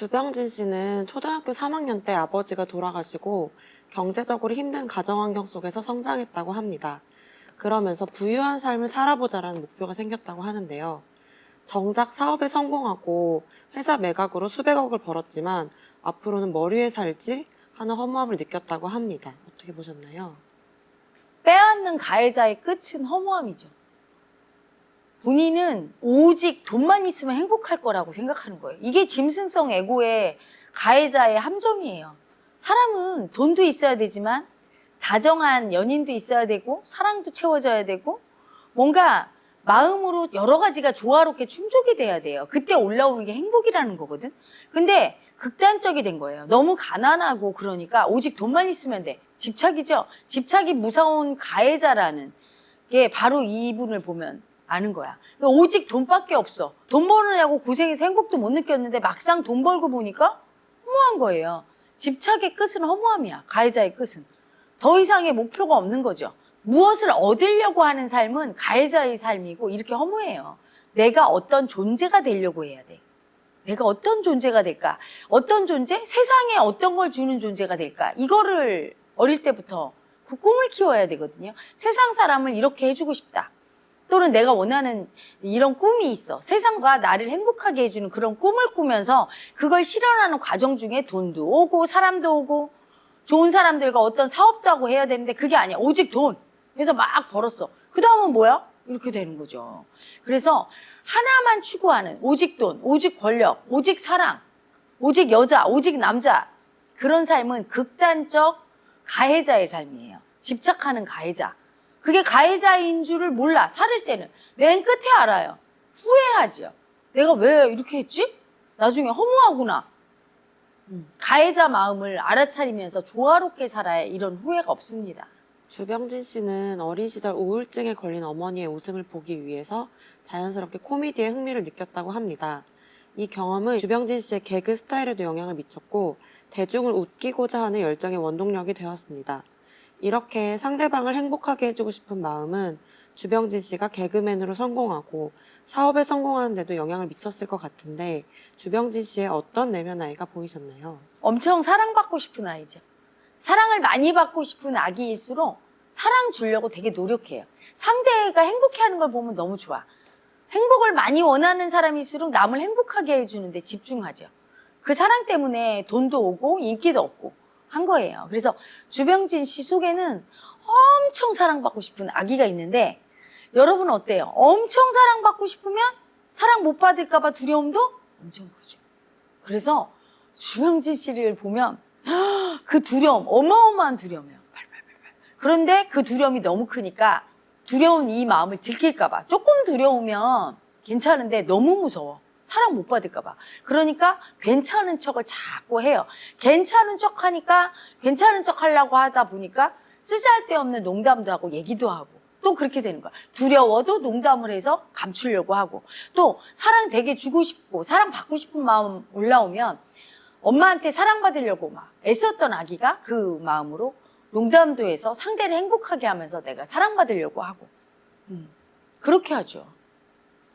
주병진 씨는 초등학교 3학년 때 아버지가 돌아가시고 경제적으로 힘든 가정 환경 속에서 성장했다고 합니다. 그러면서 부유한 삶을 살아보자라는 목표가 생겼다고 하는데요. 정작 사업에 성공하고 회사 매각으로 수백억을 벌었지만 앞으로는 뭘 위해 살지 하는 허무함을 느꼈다고 합니다. 어떻게 보셨나요? 빼앗는 가해자의 끝은 허무함이죠. 본인은 오직 돈만 있으면 행복할 거라고 생각하는 거예요. 이게 짐승성 에고의 가해자의 함정이에요. 사람은 돈도 있어야 되지만 다정한 연인도 있어야 되고 사랑도 채워져야 되고 뭔가 마음으로 여러 가지가 조화롭게 충족이 돼야 돼요. 그때 올라오는 게 행복이라는 거거든. 근데 극단적이 된 거예요. 너무 가난하고 그러니까 오직 돈만 있으면 돼. 집착이죠. 집착이 무서운 가해자라는 게 바로 이분을 보면 아는 거야. 오직 돈밖에 없어. 돈 벌느냐고 고생해서 행복도 못 느꼈는데 막상 돈 벌고 보니까 허무한 거예요. 집착의 끝은 허무함이야. 가해자의 끝은. 더 이상의 목표가 없는 거죠. 무엇을 얻으려고 하는 삶은 가해자의 삶이고 이렇게 허무해요. 내가 어떤 존재가 되려고 해야 돼. 내가 어떤 존재가 될까? 어떤 존재? 세상에 어떤 걸 주는 존재가 될까? 이거를 어릴 때부터 그 꿈을 키워야 되거든요. 세상 사람을 이렇게 해주고 싶다. 또는 내가 원하는 이런 꿈이 있어. 세상과 나를 행복하게 해주는 그런 꿈을 꾸면서 그걸 실현하는 과정 중에 돈도 오고 사람도 오고 좋은 사람들과 어떤 사업도 하고 해야 되는데 그게 아니야. 오직 돈. 그래서 막 벌었어. 그 다음은 뭐야? 이렇게 되는 거죠. 그래서 하나만 추구하는 오직 돈, 오직 권력, 오직 사랑, 오직 여자, 오직 남자 그런 삶은 극단적 가해자의 삶이에요. 집착하는 가해자. 그게 가해자인 줄을 몰라. 살을 때는. 맨 끝에 알아요. 후회하죠. 내가 왜 이렇게 했지? 나중에 허무하구나. 가해자 마음을 알아차리면서 조화롭게 살아야 이런 후회가 없습니다. 주병진 씨는 어린 시절 우울증에 걸린 어머니의 웃음을 보기 위해서 자연스럽게 코미디에 흥미를 느꼈다고 합니다. 이 경험은 주병진 씨의 개그 스타일에도 영향을 미쳤고 대중을 웃기고자 하는 열정의 원동력이 되었습니다. 이렇게 상대방을 행복하게 해주고 싶은 마음은 주병진 씨가 개그맨으로 성공하고 사업에 성공하는 데도 영향을 미쳤을 것 같은데 주병진 씨의 어떤 내면 아이가 보이셨나요? 엄청 사랑받고 싶은 아이죠. 사랑을 많이 받고 싶은 아기일수록 사랑 주려고 되게 노력해요. 상대가 행복해하는 걸 보면 너무 좋아. 행복을 많이 원하는 사람일수록 남을 행복하게 해주는데 집중하죠. 그 사랑 때문에 돈도 오고 인기도 얻고 한 거예요. 그래서 주병진 씨 속에는 엄청 사랑받고 싶은 아기가 있는데 여러분은 어때요? 엄청 사랑받고 싶으면 사랑 못 받을까 봐 두려움도 엄청 크죠. 그래서 주병진 씨를 보면 그 두려움, 어마어마한 두려움이에요. 그런데 그 두려움이 너무 크니까 두려운 이 마음을 들킬까 봐. 조금 두려우면 괜찮은데 너무 무서워. 사랑 못 받을까 봐. 그러니까 괜찮은 척을 자꾸 해요. 괜찮은 척 하니까 괜찮은 척 하려고 하다 보니까 쓰잘데없는 농담도 하고 얘기도 하고 또 그렇게 되는 거야. 두려워도 농담을 해서 감추려고 하고 또 사랑 되게 주고 싶고 사랑 받고 싶은 마음 올라오면 엄마한테 사랑받으려고 막 애썼던 아기가 그 마음으로 농담도 해서 상대를 행복하게 하면서 내가 사랑받으려고 하고 그렇게 하죠.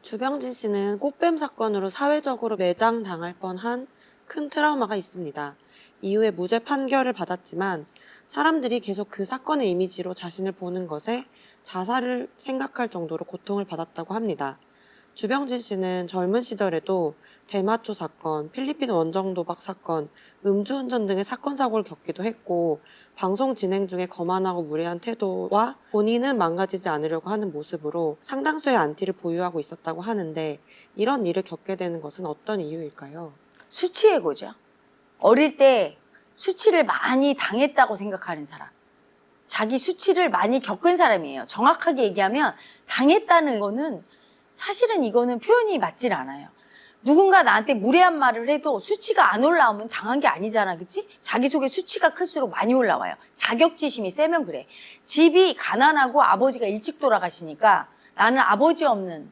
주병진 씨는 꽃뱀 사건으로 사회적으로 매장당할 뻔한 큰 트라우마가 있습니다. 이후에 무죄 판결을 받았지만 사람들이 계속 그 사건의 이미지로 자신을 보는 것에 자살을 생각할 정도로 고통을 받았다고 합니다. 주병진 씨는 젊은 시절에도 대마초 사건, 필리핀 원정 도박 사건, 음주운전 등의 사건 사고를 겪기도 했고 방송 진행 중에 거만하고 무례한 태도와 본인은 망가지지 않으려고 하는 모습으로 상당수의 안티를 보유하고 있었다고 하는데 이런 일을 겪게 되는 것은 어떤 이유일까요? 수치해고죠. 어릴 때 수치를 많이 당했다고 생각하는 사람. 자기 수치를 많이 겪은 사람이에요. 정확하게 얘기하면 당했다는 거는 사실은 이거는 표현이 맞질 않아요. 누군가 나한테 무례한 말을 해도 수치가 안 올라오면 당한 게 아니잖아, 그치? 자기 속에 수치가 클수록 많이 올라와요. 자격지심이 세면 그래. 집이 가난하고 아버지가 일찍 돌아가시니까 나는 아버지 없는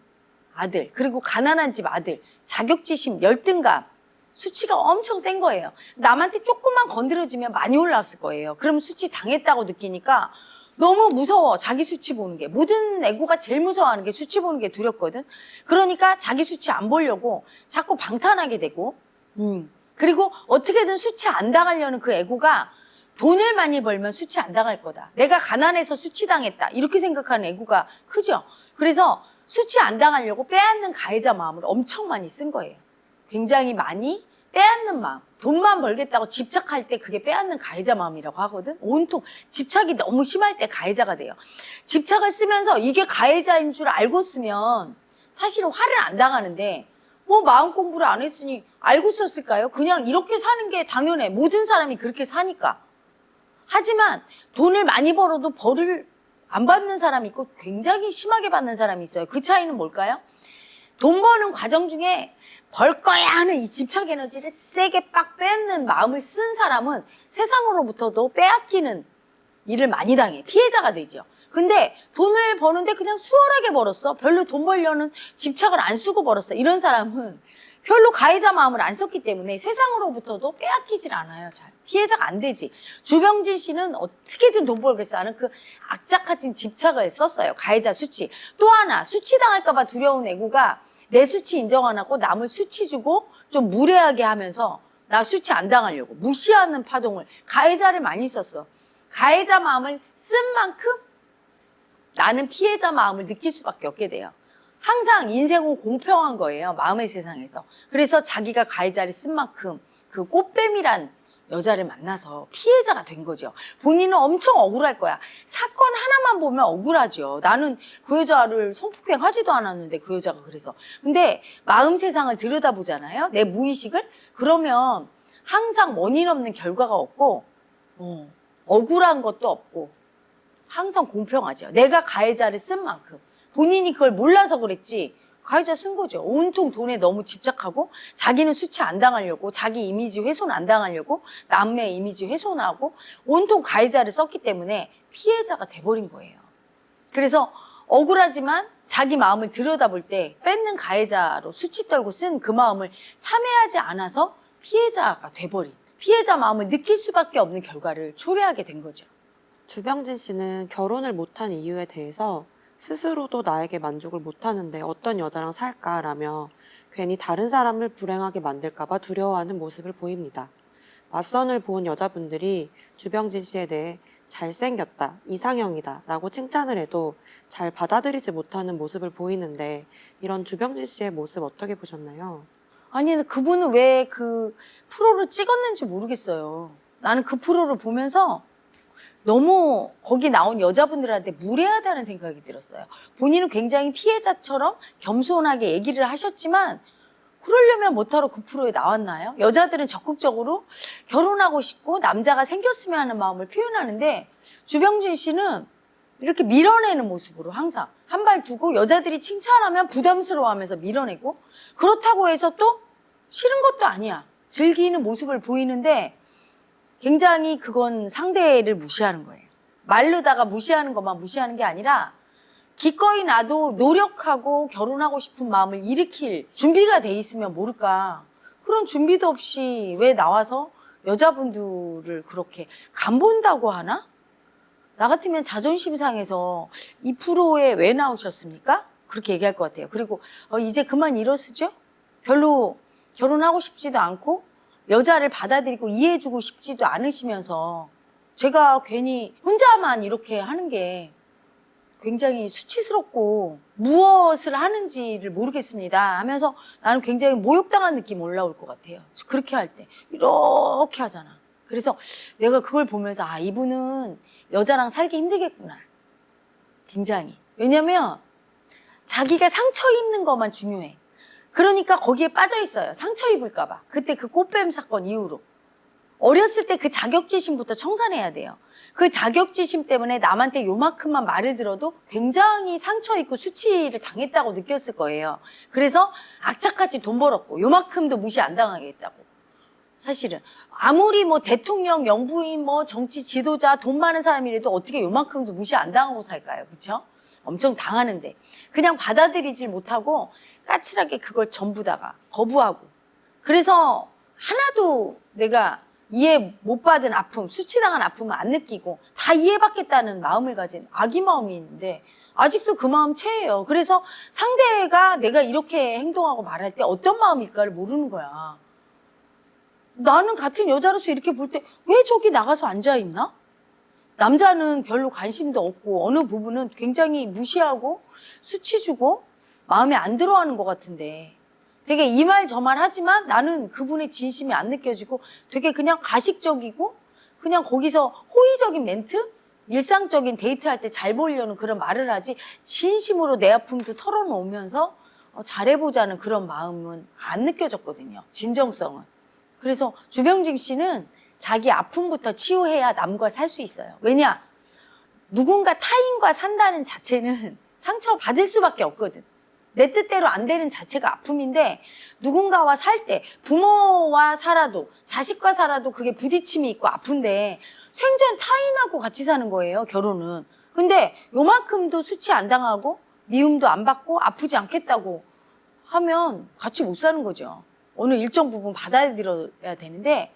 아들, 그리고 가난한 집 아들, 자격지심, 열등감, 수치가 엄청 센 거예요. 남한테 조금만 건드려지면 많이 올라왔을 거예요. 그럼 수치 당했다고 느끼니까 너무 무서워. 자기 수치 보는 게. 모든 애고가 제일 무서워하는 게 수치 보는 게 두렵거든. 그러니까 자기 수치 안 보려고 자꾸 방탄하게 되고 그리고 어떻게든 수치 안 당하려는 그 애고가 돈을 많이 벌면 수치 안 당할 거다. 내가 가난해서 수치당했다. 이렇게 생각하는 애고가 크죠. 그래서 수치 안 당하려고 빼앗는 가해자 마음을 엄청 많이 쓴 거예요. 굉장히 많이 빼앗는 마음. 돈만 벌겠다고 집착할 때 그게 빼앗는 가해자 마음이라고 하거든. 온통 집착이 너무 심할 때 가해자가 돼요. 집착을 쓰면서 이게 가해자인 줄 알고 쓰면 사실은 화를 안 당하는데 뭐 마음 공부를 안 했으니 알고 썼을까요? 그냥 이렇게 사는 게 당연해. 모든 사람이 그렇게 사니까. 하지만 돈을 많이 벌어도 벌을 안 받는 사람이 있고 굉장히 심하게 받는 사람이 있어요. 그 차이는 뭘까요? 돈 버는 과정 중에 벌 거야 하는 이 집착 에너지를 세게 빡 뺏는 마음을 쓴 사람은 세상으로부터도 빼앗기는 일을 많이 당해. 피해자가 되죠. 근데 돈을 버는데 그냥 수월하게 벌었어. 별로 돈 벌려는 집착을 안 쓰고 벌었어. 이런 사람은 별로 가해자 마음을 안 썼기 때문에 세상으로부터도 빼앗기질 않아요. 잘 피해자가 안 되지. 주병진 씨는 어떻게든 돈 벌겠어 하는 그 악착같은 집착을 썼어요. 가해자 수치. 또 하나 수치당할까 봐 두려운 애고가 내 수치 인정 안 하고 남을 수치 주고 좀 무례하게 하면서 나 수치 안 당하려고 무시하는 파동을 가해자를 많이 썼어. 가해자 마음을 쓴 만큼 나는 피해자 마음을 느낄 수밖에 없게 돼요. 항상 인생은 공평한 거예요. 마음의 세상에서. 그래서 자기가 가해자를 쓴 만큼 그 꽃뱀이란 여자를 만나서 피해자가 된 거죠. 본인은 엄청 억울할 거야. 사건 하나만 보면 억울하죠. 나는 그 여자를 성폭행 하지도 않았는데 그 여자가 그래서. 근데 마음 세상을 들여다보잖아요. 내 무의식을. 그러면 항상 원인 없는 결과가 없고 억울한 것도 없고 항상 공평하죠. 내가 가해자를 쓴 만큼. 본인이 그걸 몰라서 그랬지 가해자 쓴 거죠. 온통 돈에 너무 집착하고 자기는 수치 안 당하려고 자기 이미지 훼손 안 당하려고 남의 이미지 훼손하고 온통 가해자를 썼기 때문에 피해자가 돼버린 거예요. 그래서 억울하지만 자기 마음을 들여다볼 때 뺏는 가해자로 수치 떨고 쓴 그 마음을 참회하지 않아서 피해자가 돼버린 피해자 마음을 느낄 수밖에 없는 결과를 초래하게 된 거죠. 주병진 씨는 결혼을 못한 이유에 대해서 스스로도 나에게 만족을 못하는데 어떤 여자랑 살까라며 괜히 다른 사람을 불행하게 만들까봐 두려워하는 모습을 보입니다. 맞선을 본 여자분들이 주병진 씨에 대해 잘생겼다, 이상형이다 라고 칭찬을 해도 잘 받아들이지 못하는 모습을 보이는데 이런 주병진 씨의 모습 어떻게 보셨나요? 아니, 그분은 왜 그 프로를 찍었는지 모르겠어요. 나는 그 프로를 보면서 너무 거기 나온 여자분들한테 무례하다는 생각이 들었어요. 본인은 굉장히 피해자처럼 겸손하게 얘기를 하셨지만 그러려면 뭐하러 그 프로에 나왔나요? 여자들은 적극적으로 결혼하고 싶고 남자가 생겼으면 하는 마음을 표현하는데 주병진 씨는 이렇게 밀어내는 모습으로 항상 한 발 두고 여자들이 칭찬하면 부담스러워하면서 밀어내고 그렇다고 해서 또 싫은 것도 아니야. 즐기는 모습을 보이는데 굉장히 그건 상대를 무시하는 거예요. 말르다가 무시하는 것만 무시하는 게 아니라 기꺼이 나도 노력하고 결혼하고 싶은 마음을 일으킬 준비가 돼 있으면 모를까. 그런 준비도 없이 왜 나와서 여자분들을 그렇게 간본다고 하나? 나 같으면 자존심 상해서 이 프로에 왜 나오셨습니까? 그렇게 얘기할 것 같아요. 그리고 이제 그만 일어서죠? 별로 결혼하고 싶지도 않고 여자를 받아들이고 이해해주고 싶지도 않으시면서 제가 괜히 혼자만 이렇게 하는 게 굉장히 수치스럽고 무엇을 하는지를 모르겠습니다 하면서 나는 굉장히 모욕당한 느낌 올라올 것 같아요. 그렇게 할 때 이렇게 하잖아. 그래서 내가 그걸 보면서 아, 이분은 여자랑 살기 힘들겠구나. 굉장히. 왜냐면 자기가 상처 입는 것만 중요해. 그러니까 거기에 빠져 있어요. 상처 입을까 봐. 그때 그 꽃뱀 사건 이후로. 어렸을 때 그 자격지심부터 청산해야 돼요. 그 자격지심 때문에 남한테 요만큼만 말을 들어도 굉장히 상처 입고 수치를 당했다고 느꼈을 거예요. 그래서 악착같이 돈 벌었고 요만큼도 무시 안 당하게 했다고. 사실은 아무리 뭐 대통령, 영부인, 뭐 정치 지도자, 돈 많은 사람이라도 어떻게 요만큼도 무시 안 당하고 살까요? 그렇죠? 엄청 당하는데 그냥 받아들이질 못하고 까칠하게 그걸 전부 다가 거부하고 그래서 하나도 내가 이해 못 받은 아픔, 수치당한 아픔을 안 느끼고 다 이해받겠다는 마음을 가진 아기 마음이 있는데 아직도 그 마음 채예요. 그래서 상대가 내가 이렇게 행동하고 말할 때 어떤 마음일까를 모르는 거야. 나는 같은 여자로서 이렇게 볼 때 왜 저기 나가서 앉아있나? 남자는 별로 관심도 없고 어느 부분은 굉장히 무시하고 수치 주고 마음에 안 들어하는 것 같은데 되게 이 말 저 말 하지만 나는 그분의 진심이 안 느껴지고 되게 그냥 가식적이고 그냥 거기서 호의적인 멘트? 일상적인 데이트할 때 잘 보이려는 그런 말을 하지 진심으로 내 아픔도 털어놓으면서 잘해보자는 그런 마음은 안 느껴졌거든요. 진정성은. 그래서 주병진 씨는 자기 아픔부터 치유해야 남과 살 수 있어요. 왜냐? 누군가 타인과 산다는 자체는 상처받을 수밖에 없거든. 내 뜻대로 안 되는 자체가 아픔인데 누군가와 살 때 부모와 살아도 자식과 살아도 그게 부딪힘이 있고 아픈데 생전 타인하고 같이 사는 거예요, 결혼은. 근데 요만큼도 수치 안 당하고 미움도 안 받고 아프지 않겠다고 하면 같이 못 사는 거죠. 어느 일정 부분 받아들여야 되는데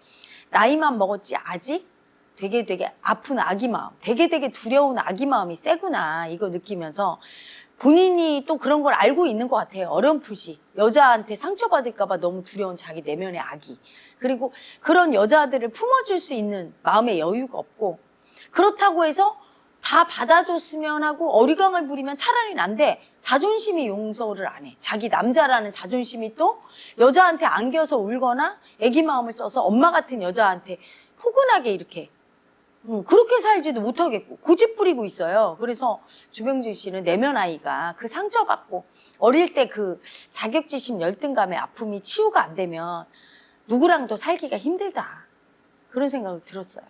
나이만 먹었지 아직 되게 아픈 아기 마음, 되게 두려운 아기 마음이 세구나 이거 느끼면서 본인이 또 그런 걸 알고 있는 것 같아요. 어렴풋이. 여자한테 상처받을까 봐 너무 두려운 자기 내면의 아기. 그리고 그런 여자들을 품어줄 수 있는 마음의 여유가 없고 그렇다고 해서 다 받아줬으면 하고 어리광을 부리면 차라리 난데 자존심이 용서를 안 해. 자기 남자라는 자존심이 또 여자한테 안겨서 울거나 애기 마음을 써서 엄마 같은 여자한테 포근하게 이렇게 그렇게 살지도 못하겠고 고집 부리고 있어요. 그래서 주병진 씨는 내면 아이가 그 상처받고 어릴 때 그 자격지심 열등감의 아픔이 치유가 안 되면 누구랑도 살기가 힘들다. 그런 생각이 들었어요.